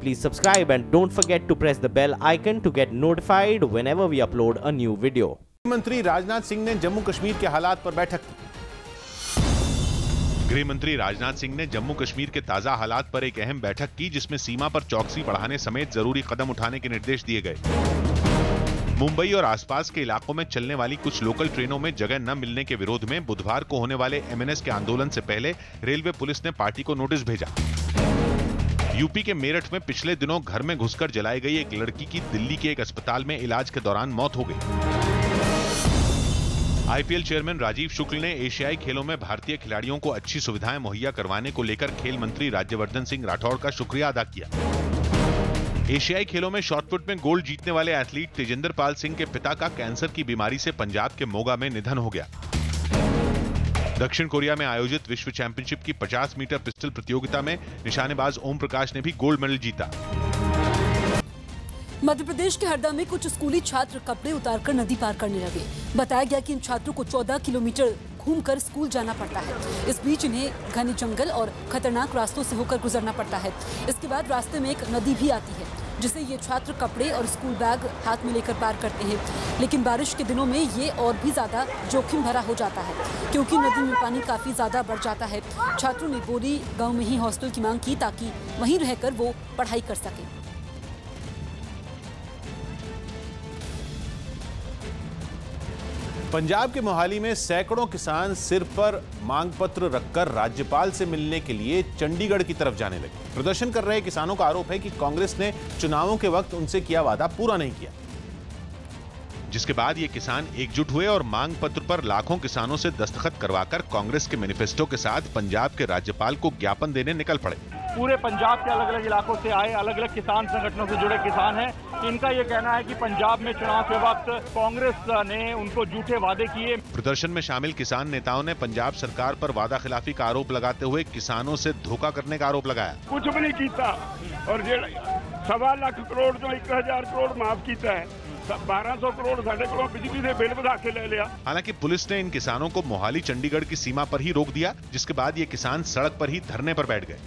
please subscribe and don't forget to press the bell icon to get notified whenever we upload a new video. मंत्री राजनाथ सिंह ने जम्मू कश्मीर के हालात पर बैठक की। गृह मंत्री राजनाथ सिंह ने जम्मू कश्मीर के ताजा हालात पर एक अहम बैठक की, जिसमें सीमा पर चौकसी बढ़ाने समेत जरूरी कदम उठाने के निर्देश दिए गए। मुंबई और आसपास के इलाकों में चलने वाली कुछ लोकल ट्रेनों में जगह न मिलने के विरोध में बुधवार को होने वाले एमएनएस के आंदोलन से पहले रेलवे पुलिस ने पार्टी को नोटिस भेजा। यूपी के मेरठ में पिछले दिनों घर में घुसकर जलाई गई एक लड़की की दिल्ली के एक अस्पताल में इलाज के दौरान मौत हो गई। आईपीएल चेयरमैन राजीव शुक्ल ने एशियाई खेलों में भारतीय खिलाड़ियों को अच्छी सुविधाएं मुहैया करवाने को लेकर खेल मंत्री राज्यवर्धन सिंह राठौड़ का शुक्रिया अदा किया। एशियाई खेलों में शॉटपुट में गोल्ड जीतने वाले एथलीट तेजिंदर पाल सिंह के पिता का कैंसर की बीमारी से पंजाब के मोगा में निधन हो गया। दक्षिण कोरिया में आयोजित विश्व चैंपियनशिप की 50 मीटर पिस्टल प्रतियोगिता में निशानेबाज ओम प्रकाश ने भी गोल्ड मेडल जीता। मध्य प्रदेश के हरदा में कुछ स्कूली छात्र कपड़े उतारकर नदी पार करने लगे। बताया गया कि इन छात्रों को 14 किलोमीटर घूमकर स्कूल जाना पड़ता है। इस बीच इन्हें घने जंगल और खतरनाक रास्तों से होकर गुजरना पड़ता है। इसके बाद रास्ते में एक नदी भी आती है, जिसे ये छात्र कपड़े और स्कूल बैग हाथ में लेकर पार करते हैं। लेकिन बारिश के दिनों में ये और भी ज्यादा जोखिम भरा हो जाता है, क्योंकि नदी में पानी काफी ज्यादा बढ़ जाता है। छात्रों ने बोरी गांव में ही हॉस्टल की मांग की, ताकि वहीं रहकर वो पढ़ाई कर सके। पंजाब के मोहाली में सैकड़ों किसान सिर पर मांग पत्र रखकर राज्यपाल से मिलने के लिए चंडीगढ़ की तरफ जाने लगे। प्रदर्शन कर रहे किसानों का आरोप है कि कांग्रेस ने चुनावों के वक्त उनसे किया वादा पूरा नहीं किया, जिसके बाद ये किसान एकजुट हुए और मांग पत्र पर लाखों किसानों से दस्तखत करवाकर कांग्रेस के मैनिफेस्टो के साथ पंजाब के राज्यपाल को ज्ञापन देने निकल पड़े। पूरे पंजाब के अलग अलग इलाकों से आए अलग अलग किसान संगठनों से जुड़े किसान हैं। इनका ये कहना है कि पंजाब में चुनाव के वक्त कांग्रेस ने उनको झूठे वादे किए। प्रदर्शन में शामिल किसान नेताओं ने पंजाब सरकार पर वादा खिलाफी का आरोप लगाते हुए किसानों से धोखा करने का आरोप लगाया। कुछ भी नहीं किया और 1.25 लाख करोड़ जो 1000 करोड़ माफ किया है, 1200 करोड़ साढ़े को बिजली से बिल बढ़ा के ले लिया। हालांकि पुलिस ने इन किसानों को मोहाली चंडीगढ़ की सीमा पर ही रोक दिया, जिसके बाद ये किसान सड़क पर ही धरने पर बैठ गए।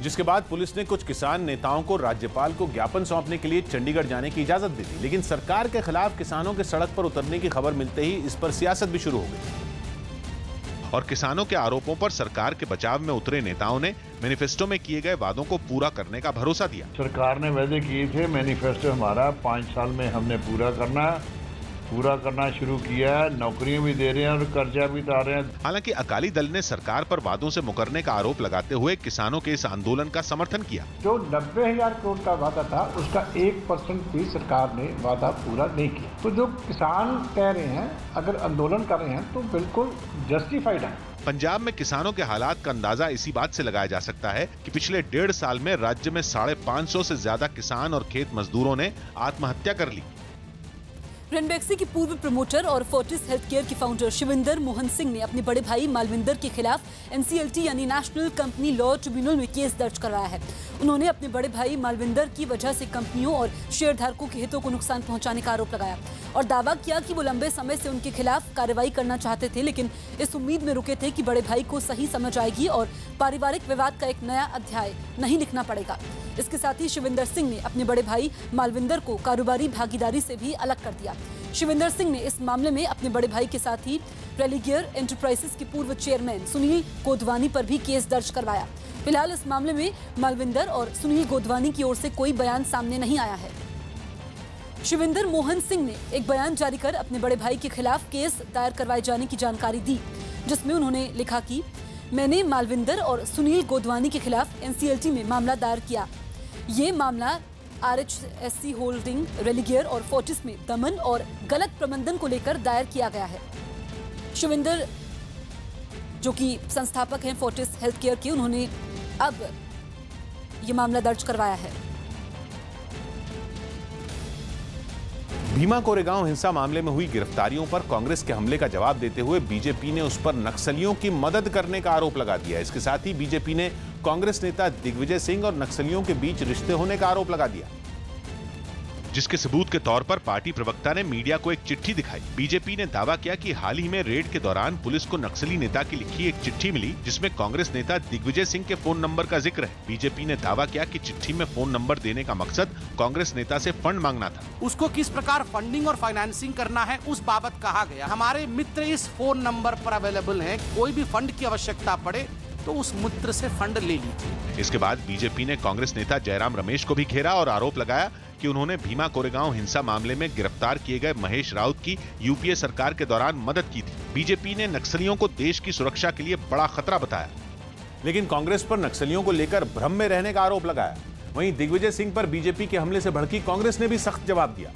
जिसके बाद पुलिस ने कुछ किसान नेताओं को राज्यपाल को ज्ञापन सौंपने के लिए चंडीगढ़ जाने की इजाजत दी थी। लेकिन सरकार के खिलाफ किसानों के सड़क पर उतरने की खबर मिलते ही इस पर सियासत भी शुरू हो गई और किसानों के आरोपों पर सरकार के बचाव में उतरे नेताओं ने मैनिफेस्टो में किए गए वादों को पूरा करने का भरोसा दिया। सरकार ने वादे किए थे, मैनिफेस्टो हमारा 5 साल में हमने पूरा करना शुरू किया है। नौकरियां भी दे रहे हैं और कर्जा भी उतार रहे हैं। हालांकि अकाली दल ने सरकार पर वादों से मुकरने का आरोप लगाते हुए किसानों के इस आंदोलन का समर्थन किया। जो 90,000 करोड़ का वादा था, उसका 1% भी सरकार ने वादा पूरा नहीं किया। तो जो किसान कह रहे हैं, अगर आंदोलन कर रहे हैं तो बिल्कुल जस्टिफाइड है। पंजाब में किसानों के हालात का अंदाजा इसी बात से लगाया जा सकता है कि पिछले 1.5 साल में राज्य में 550 से ज्यादा किसान और खेत मजदूरों ने आत्महत्या कर ली। रेनबैक्सी की पूर्व प्रमोटर और फोर्टिस हेल्थकेयर के फाउंडर शिविंदर मोहन सिंह ने अपने बड़े भाई मालविंदर के खिलाफ एनसीएलटी यानी नेशनल कंपनी लॉ ट्रिब्यूनल में केस दर्ज करवाया है। उन्होंने अपने बड़े भाई मालविंदर की वजह से कंपनियों और शेयरधारकों के हितों को नुकसान पहुंचाने का आरोप लगाया और दावा किया कि वो लंबे समय से उनके खिलाफ कार्रवाई करना चाहते थे, लेकिन इस उम्मीद में रुके थे कि बड़े भाई को सही समझ आएगी और पारिवारिक विवाद का एक नया अध्याय नहीं लिखना पड़ेगा। इसके साथ ही शिविंदर सिंह ने अपने बड़े भाई मालविंदर को कारोबारी भागीदारी से भी अलग कर दिया। शिविंदर सिंह ने इस मामले में अपने बड़े भाई के साथ ही रेलिगियर एंटरप्राइजेस के पूर्व चेयरमैन सुनील गोदवानी पर भी केस दर्ज करवाया। फिलहाल इस मामले में मालविंदर और सुनील गोदवानी की ओर से कोई बयान सामने नहीं आया है। शिविंदर मोहन सिंह ने एक बयान जारी कर अपने बड़े भाई के खिलाफ केस दायर करवाए जाने की जानकारी दी, जिसमें उन्होंने लिखा कि मैंने मालविंदर और सुनील गोदवानी के खिलाफ एनसीएलटी में मामला दायर किया। ये मामला आरएचएससी होल्डिंग, रेलिगियर और फोर्टिस में दमन और गलत प्रबंधन को लेकर दायर किया गया है। शिविंदर, जो कि संस्थापक हैं फोर्टिस हेल्थकेयर के, उन्होंने अब ये मामला दर्ज करवाया है। भीमा कोरेगांव हिंसा मामले में हुई गिरफ्तारियों पर कांग्रेस के हमले का जवाब देते हुए बीजेपी ने उस पर नक्सलियों की मदद करने का आरोप लगा दिया। इसके साथ ही बीजेपी ने कांग्रेस नेता दिग्विजय सिंह और नक्सलियों के बीच रिश्ते होने का आरोप लगा दिया। जिसके सबूत के तौर पर पार्टी प्रवक्ता ने मीडिया को एक चिट्ठी दिखाई। बीजेपी ने दावा किया कि हाल ही में रेड के दौरान पुलिस को नक्सली नेता की लिखी एक चिट्ठी मिली, जिसमें कांग्रेस नेता दिग्विजय सिंह के फोन नंबर का जिक्र है। बीजेपी ने दावा किया कि चिट्ठी में फोन नंबर देने का मकसद कांग्रेस नेता से फंड मांगना था। उसको किस प्रकार फंडिंग और फाइनेंसिंग करना है उस बाबत कहा गया। हमारे मित्र इस फोन नंबर पर अवेलेबल हैं, कोई भी फंड की आवश्यकता पड़े तो उस मित्र से फंड ले लीजिए। इसके बाद बीजेपी ने कांग्रेस नेता जयराम रमेश को भी घेरा और आरोप लगाया कि उन्होंने भीमा कोरेगांव हिंसा मामले में गिरफ्तार किए गए महेश राउत की यूपीए सरकार के दौरान मदद की थी। बीजेपी ने नक्सलियों को देश की सुरक्षा के लिए बड़ा खतरा बताया। लेकिन कांग्रेस पर नक्सलियों को लेकर भ्रम में रहने का आरोप लगाया। वहीं दिग्विजय सिंह पर बीजेपी के हमले से भड़की कांग्रेस ने भी सख्त जवाब दिया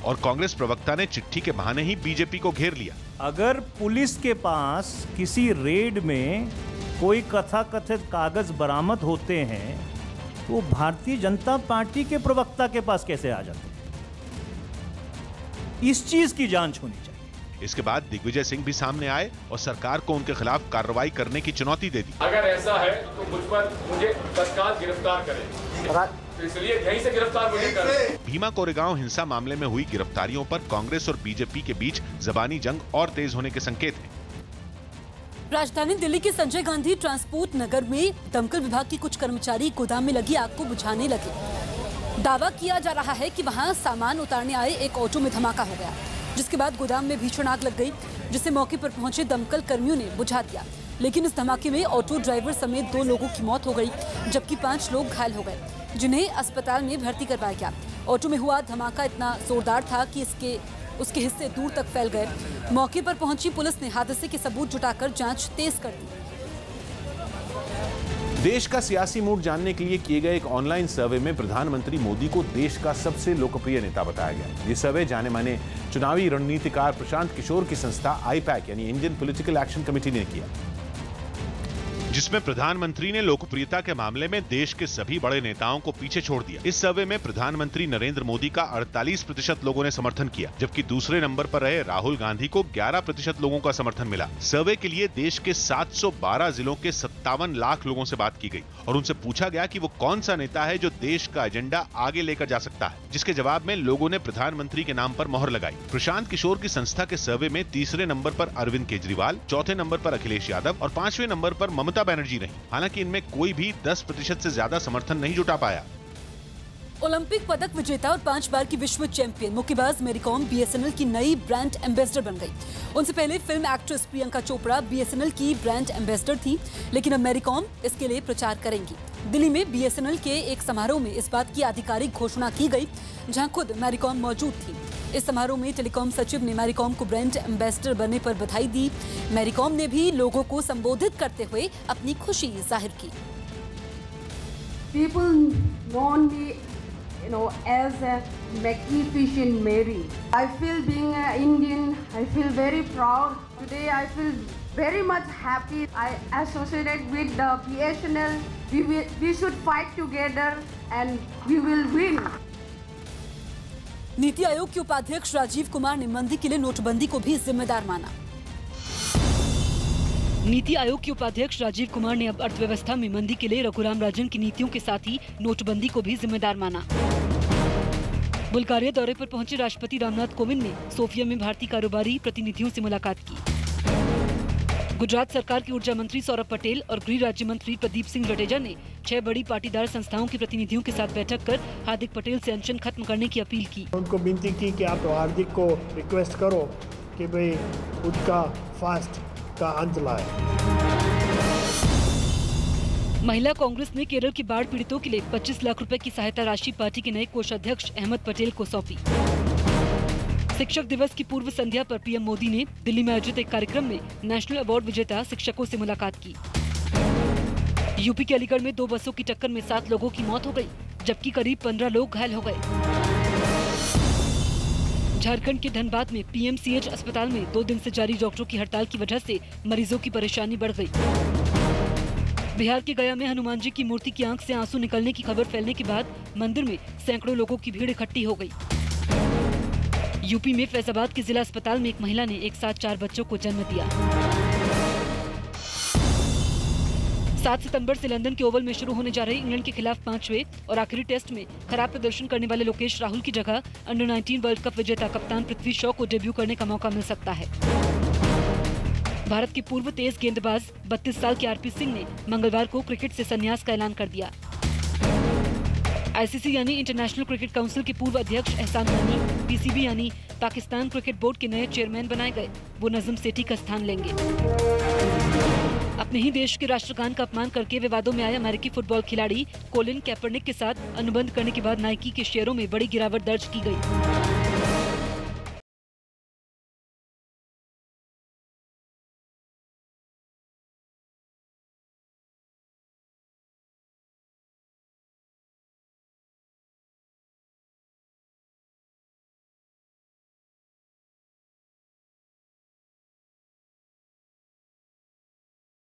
और कांग्रेस प्रवक्ता ने चिट्ठी के बहाने ही बीजेपी को घेर लिया। अगर पुलिस के पास किसी रेड में कोई कथाकथित कागज बरामद होते हैं तो भारतीय जनता पार्टी के प्रवक्ता के पास कैसे आ जाते हैं? इस चीज की जांच होनी चाहिए। इसके बाद दिग्विजय सिंह भी सामने आए और सरकार को उनके खिलाफ कार्रवाई करने की चुनौती दे दी। अगर ऐसा है तो मुझे तत्काल गिरफ्तार करें, तो इसलिए यहीं से गिरफ्तार मुझे करें। भीमा कोरेगांव हिंसा मामले में हुई गिरफ्तारियों पर कांग्रेस और बीजेपी के बीच जबानी जंग और तेज होने के संकेत हैं। राजधानी दिल्ली के संजय गांधी ट्रांसपोर्ट नगर में दमकल विभाग के कुछ कर्मचारी गोदाम में लगी आग को बुझाने लगे। दावा किया जा रहा है कि वहां सामान उतारने आए एक ऑटो में धमाका हो गया, जिसके बाद गोदाम में भीषण आग लग गई, जिसे मौके पर पहुंचे दमकल कर्मियों ने बुझा दिया। लेकिन इस धमाके में ऑटो ड्राइवर समेत 2 लोगों की मौत हो गई, जबकि 5 लोग घायल हो गए, जिन्हें अस्पताल में भर्ती करवाया गया। ऑटो में हुआ धमाका इतना जोरदार था कि उसके हिस्से दूर तक फैल गए। मौके पर पहुंची पुलिस ने हादसे के सबूत जुटाकर जांच तेज कर दी। देश का सियासी मूड जानने के लिए किए गए एक ऑनलाइन सर्वे में प्रधानमंत्री मोदी को देश का सबसे लोकप्रिय नेता बताया गया। ये सर्वे जाने माने चुनावी रणनीतिकार प्रशांत किशोर की संस्था आईपैक यानी इंडियन पॉलिटिकल एक्शन कमेटी ने किया, जिसमें प्रधानमंत्री ने लोकप्रियता के मामले में देश के सभी बड़े नेताओं को पीछे छोड़ दिया। इस सर्वे में प्रधानमंत्री नरेंद्र मोदी का 48% लोगों ने समर्थन किया, जबकि दूसरे नंबर पर रहे राहुल गांधी को 11% लोगों का समर्थन मिला। सर्वे के लिए देश के 712 जिलों के 57 लाख लोगों से बात की गई और उनसे पूछा गया कि वो कौन सा नेता है जो देश का एजेंडा आगे लेकर जा सकता है, जिसके जवाब में लोगों ने प्रधानमंत्री के नाम पर मोहर लगाई। प्रशांत किशोर की संस्था के सर्वे में तीसरे नंबर पर अरविंद केजरीवाल, चौथे नंबर पर अखिलेश यादव और 5वें नंबर पर ममता बनर्जी रही। हालांकि इनमें कोई भी 10% से ज्यादा समर्थन नहीं जुटा पाया। ओलंपिक पदक विजेता और 5 बार की विश्व चैंपियन मुक्केबाज मैरी कॉम बीएसएनएल की नई ब्रांड एम्बेसडर बन गई। उनसे पहले film actress Priyanka Chopra BSNL की ब्रांड एम्बेसडर थी, लेकिन अब मैरी कॉम इसके लिए प्रचार करेंगी। दिल्ली में बीएसएनएल के एक समारोह में इस बात की आधिकारिक घोषणा की गई, जहां खुद मैरी कॉम मौजूद थी। इस समारोह में टेलीकॉम सचिव ने मैरी कॉम को ब्रांड एम्बेसडर बनने पर बधाई दी। मैरी कॉम ने भी लोगों को संबोधित करते हुए अपनी खुशी जाहिर की। People know me, as a magnificent Mary. I feel being an Indian, I feel very proud. Today I feel very much happy. I associated with the BSNL. We should fight together and we will win. NITI Aayog के उपाध्यक्ष राजीव कुमार ने मंदी के लिए नोटबंदी को भी जिम्मेदार माना। नीति आयोग के उपाध्यक्ष राजीव कुमार ने अब अर्थव्यवस्था में मंदी के लिए रघुराम राजन की नीतियों के साथ ही नोटबंदी को भी जिम्मेदार माना। बुल्गारिया दौरे पर पहुंचे राष्ट्रपति रामनाथ कोविंद ने सोफिया में भारतीय कारोबारी प्रतिनिधियों से मुलाकात की। गुजरात सरकार के ऊर्जा मंत्री सौरभ पटेल और गृह राज्य मंत्री प्रदीप सिंह जडेजा ने 6 बड़ी पाटीदार संस्थाओं के प्रतिनिधियों के साथ बैठक कर हार्दिक पटेल से अनशन खत्म करने की अपील की। उनको विनती की कि आप हार्दिक को रिक्वेस्ट करो कि भाई उनका फास्ट का अंत लाए। महिला कांग्रेस ने केरल की बाढ़ पीड़ितों के लिए 25 लाख रुपए की सहायता राशि पार्टी के नए कोषाध्यक्ष अहमद पटेल को सौंपी। शिक्षक दिवस की पूर्व संध्या पर पीएम मोदी ने दिल्ली में आयोजित एक कार्यक्रम में नेशनल अवार्ड विजेता शिक्षकों से मुलाकात की। यूपी के अलीगढ़ में 2 बसों की टक्कर में 7 लोगों की मौत हो गई, जबकि करीब 15 लोग घायल हो गए। झारखंड के धनबाद में पीएमसीएच अस्पताल में 2 दिन से जारी डॉक्टरों की हड़ताल की वजह से मरीजों की परेशानी बढ़ गई। बिहार के गया में हनुमान जी की मूर्ति की आंख से आंसू निकलने की खबर फैलने के बाद मंदिर में सैकड़ों लोगों की भीड़ इकट्ठी हो गई। यूपी में फैजाबाद के जिला अस्पताल में एक महिला ने एक साथ 4 बच्चों को जन्म दिया। 7 सितंबर से लंदन के ओवल में शुरू होने जा रहे इंग्लैंड के खिलाफ 5वें और आखिरी टेस्ट में खराब प्रदर्शन करने वाले लोकेश राहुल की जगह अंडर 19 वर्ल्ड कप विजेता कप्तान पृथ्वी शॉ को डेब्यू करने का मौका मिल सकता है। भारत के पूर्व तेज गेंदबाज 32 साल के आरपी सिंह ने मंगलवार को क्रिकेट से संन्यास का ऐलान कर दिया। आईसीसी यानी इंटरनेशनल क्रिकेट काउंसिल के पूर्व अध्यक्ष एहसान गनी पीसीबी यानी पाकिस्तान क्रिकेट बोर्ड के नए चेयरमैन बनाए गए। वो नजम सेठी का स्थान लेंगे। अपने ही देश के राष्ट्रगान का अपमान करके विवादों में आए अमेरिकी फुटबॉल खिलाड़ी कोलिन कैपर्निक के साथ अनुबंध करने के बाद नाइकी के शेयरों में बड़ी गिरावट दर्ज की गई।